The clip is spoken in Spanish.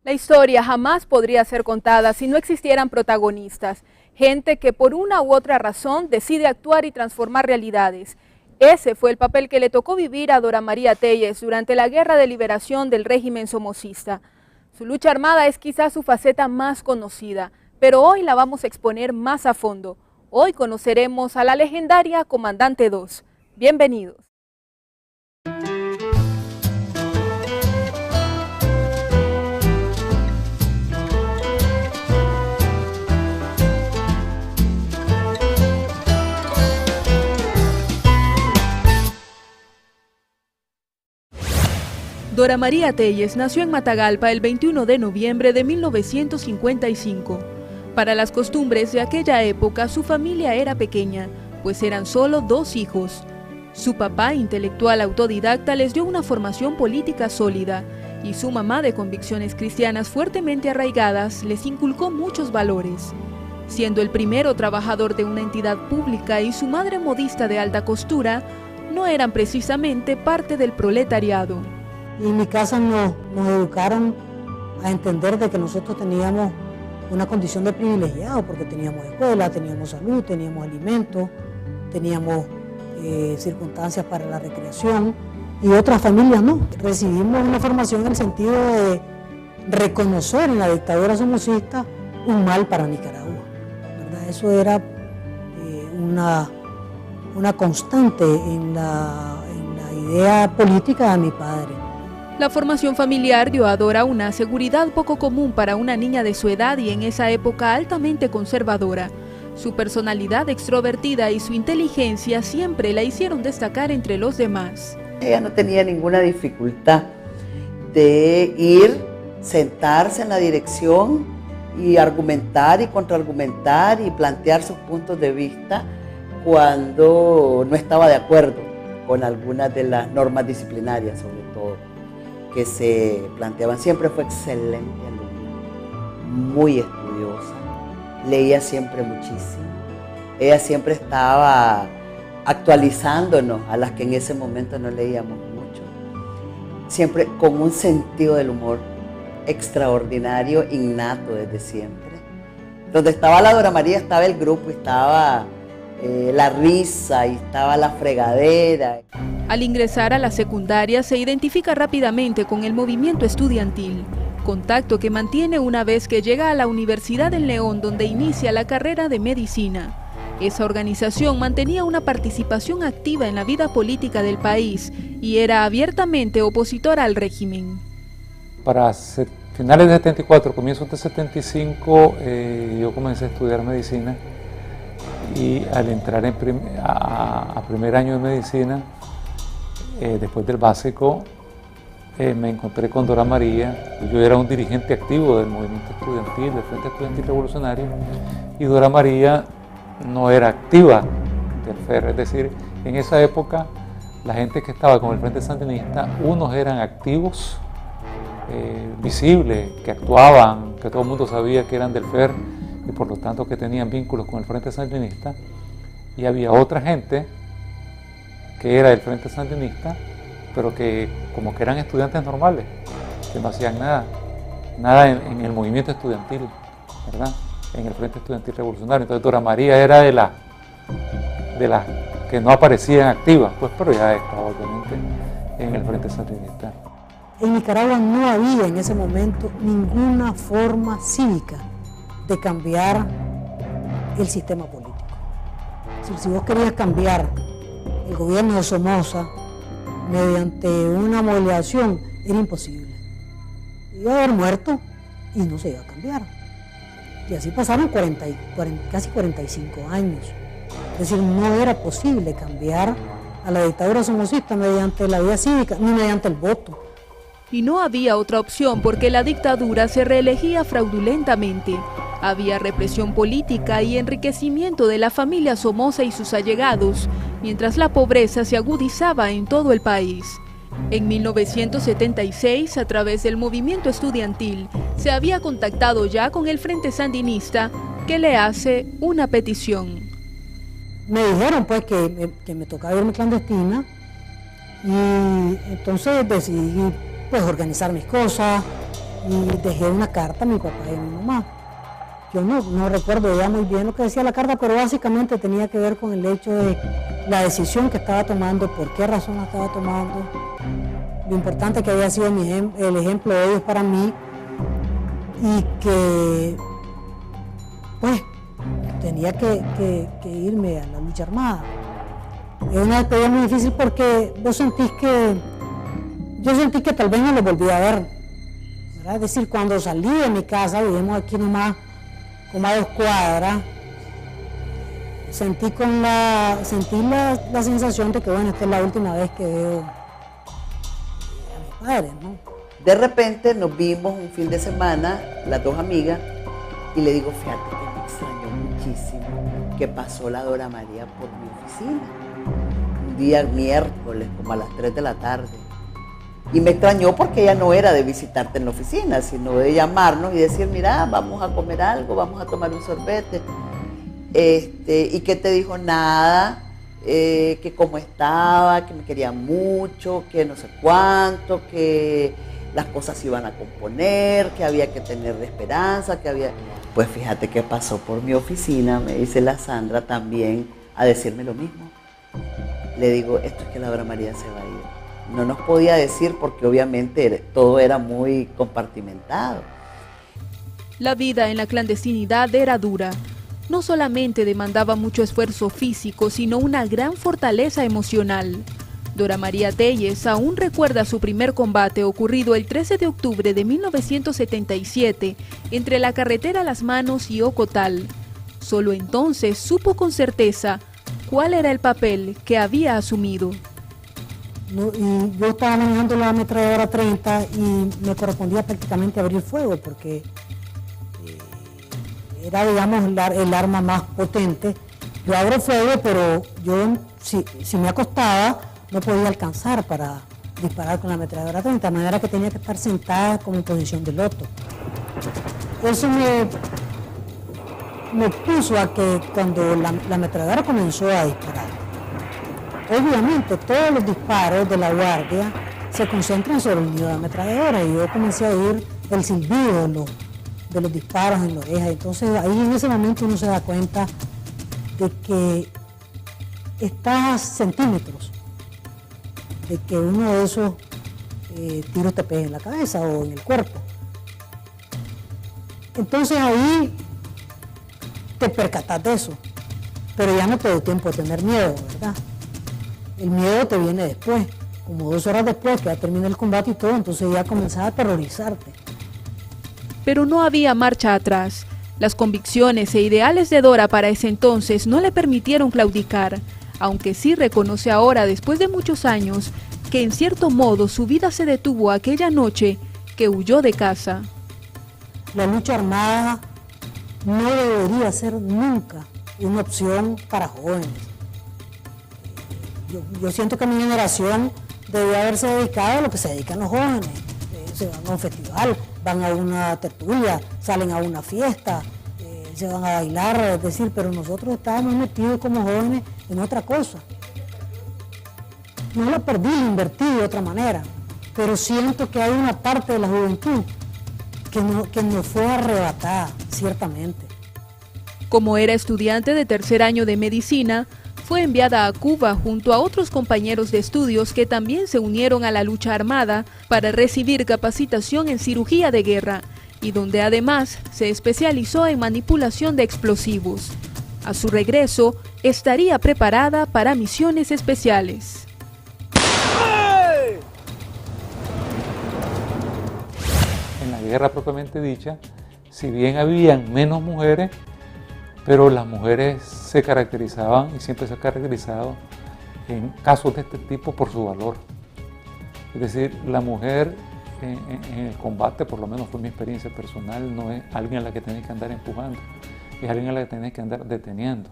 La historia jamás podría ser contada si no existieran protagonistas, gente que por una u otra razón decide actuar y transformar realidades. Ese fue el papel que le tocó vivir a Dora María Telles durante la Guerra de Liberación del régimen somocista. Su lucha armada es quizás su faceta más conocida, pero hoy la vamos a exponer más a fondo. Hoy conoceremos a la legendaria Comandante 2. Bienvenidos. Dora María Telles nació en Matagalpa el 21 de noviembre de 1955. Para las costumbres de aquella época, su familia era pequeña, pues eran solo 2 hijos. Su papá, intelectual autodidacta, les dio una formación política sólida, y su mamá, de convicciones cristianas fuertemente arraigadas, les inculcó muchos valores. Siendo el primero trabajador de una entidad pública y su madre modista de alta costura, no eran precisamente parte del proletariado. Y en mi casa nos educaron a entender de que nosotros teníamos una condición de privilegiado, porque teníamos escuela, teníamos salud, teníamos alimentos, teníamos circunstancias para la recreación, y otras familias no. Recibimos una formación en el sentido de reconocer en la dictadura somocista un mal para Nicaragua, ¿verdad? Eso era una constante en la idea política de mi padre. La formación familiar dio a Dora una seguridad poco común para una niña de su edad y en esa época altamente conservadora. Su personalidad extrovertida y su inteligencia siempre la hicieron destacar entre los demás. Ella no tenía ninguna dificultad de ir, sentarse en la dirección y argumentar y contraargumentar y plantear sus puntos de vista cuando no estaba de acuerdo con algunas de las normas disciplinarias, sobre todo, que se planteaban. Siempre fue excelente alumna, muy estudiosa, leía siempre muchísimo. Ella siempre estaba actualizándonos a las que en ese momento no leíamos mucho. Siempre con un sentido del humor extraordinario, innato desde siempre. Donde estaba la Dora María estaba el grupo, estaba la risa y estaba la fregadera. Al ingresar a la secundaria se identifica rápidamente con el movimiento estudiantil, contacto que mantiene una vez que llega a la Universidad en León, donde inicia la carrera de medicina. Esa organización mantenía una participación activa en la vida política del país y era abiertamente opositora al régimen. Para finales de 74, comienzos de 75, yo comencé a estudiar medicina y al entrar a primer año de medicina, después del básico, me encontré con Dora María. Yo era un dirigente activo del movimiento estudiantil, del Frente Estudiantil Revolucionario, y Dora María no era activa del FER. Es decir, en esa época la gente que estaba con el Frente Sandinista, unos eran activos, visibles, que actuaban, que todo el mundo sabía que eran del FER y por lo tanto que tenían vínculos con el Frente Sandinista, y había otra gente que era del Frente Sandinista, pero que como que eran estudiantes normales, que no hacían nada en el movimiento estudiantil, ¿verdad? En el Frente Estudiantil Revolucionario. Entonces Dora María era de las que no aparecían activas, pues, pero ya estaba obviamente en el Frente Sandinista. En Nicaragua no había en ese momento ninguna forma cívica de cambiar el sistema político. Si vos querías cambiar el gobierno de Somoza mediante una movilización, era imposible. Iba a haber muerto y no se iba a cambiar. Y así pasaron casi 45 años. Es decir, no era posible cambiar a la dictadura somocista mediante la vía cívica ni mediante el voto. Y no había otra opción porque la dictadura se reelegía fraudulentamente. Había represión política y enriquecimiento de la familia Somoza y sus allegados, mientras la pobreza se agudizaba en todo el país. En 1976, a través del movimiento estudiantil, se había contactado ya con el Frente Sandinista, que le hace una petición. Me dijeron pues que me tocaba irme clandestina, y entonces decidí pues organizar mis cosas, y dejé una carta a mi papá y a mi mamá. Yo no recuerdo ya muy bien lo que decía la carta, pero básicamente tenía que ver con el hecho de la decisión que estaba tomando, por qué razón la estaba tomando, lo importante que había sido el ejemplo de ellos para mí y que pues tenía que irme a la lucha armada. Es una despedida muy difícil porque yo sentí que tal vez no lo volví a ver, ¿verdad? Es decir, cuando salí de mi casa, vivimos aquí nomás como a 2 cuadras, sentí la sensación de que bueno, esta es la última vez que veo a mis padres, ¿no? De repente nos vimos un fin de semana, las 2 amigas, y le digo, fíjate que me extrañó muchísimo que pasó la Dora María por mi oficina. Un día miércoles, como a las 3 de la tarde. Y me extrañó porque ella no era de visitarte en la oficina, sino de llamarnos y decir, mira, vamos a comer algo, vamos a tomar un sorbete. Y que te dijo nada, que cómo estaba, que me quería mucho, que no sé cuánto, que las cosas se iban a componer, que había que tener esperanza, que había... Pues fíjate que pasó por mi oficina, me dice la Sandra también, a decirme lo mismo. Le digo, esto es que la Dora María se va a ir. No nos podía decir porque obviamente todo era muy compartimentado. La vida en la clandestinidad era dura. No solamente demandaba mucho esfuerzo físico, sino una gran fortaleza emocional. Dora María Telles aún recuerda su primer combate ocurrido el 13 de octubre de 1977 entre la carretera Las Manos y Ocotal. Solo entonces supo con certeza cuál era el papel que había asumido. Y yo estaba manejando la ametralladora 30 y me correspondía prácticamente abrir fuego porque era, digamos, el arma más potente. Yo abro fuego, pero yo, si me acostaba, no podía alcanzar para disparar con la ametralladora 30, de manera que tenía que estar sentada como en posición de loto. Eso me puso a que cuando la ametralladora comenzó a disparar, obviamente todos los disparos de la guardia se concentran sobre el nido de ametralladora y yo comencé a oír el silbido de los disparos en la oreja. Entonces ahí en ese momento uno se da cuenta de que estás a centímetros de que uno de esos tiros te pegue en la cabeza o en el cuerpo. Entonces ahí te percatas de eso, pero ya no te dio tiempo de tener miedo, ¿verdad? El miedo te viene después, como 2 horas después que ya termina el combate y todo, entonces ya comenzaba a aterrorizarte. Pero no había marcha atrás. Las convicciones e ideales de Dora para ese entonces no le permitieron claudicar, aunque sí reconoce ahora, después de muchos años, que en cierto modo su vida se detuvo aquella noche que huyó de casa. La lucha armada no debería ser nunca una opción para jóvenes. Yo siento que mi generación debería haberse dedicado a lo que se dedican los jóvenes. Se van a un festival, van a una tertulia, salen a una fiesta, se van a bailar, es decir, pero nosotros estábamos metidos como jóvenes en otra cosa. No la perdí, la invertí de otra manera, pero siento que hay una parte de la juventud que nos fue arrebatada, ciertamente. Como era estudiante de 3er año de medicina, fue enviada a Cuba junto a otros compañeros de estudios que también se unieron a la lucha armada para recibir capacitación en cirugía de guerra y donde además se especializó en manipulación de explosivos. A su regreso, estaría preparada para misiones especiales. En la guerra propiamente dicha, si bien habían menos mujeres, pero las mujeres se caracterizaban y siempre se han caracterizado en casos de este tipo por su valor. Es decir, la mujer en el combate, por lo menos fue mi experiencia personal, no es alguien a la que tenés que andar empujando, es alguien a la que tenés que andar deteniendo.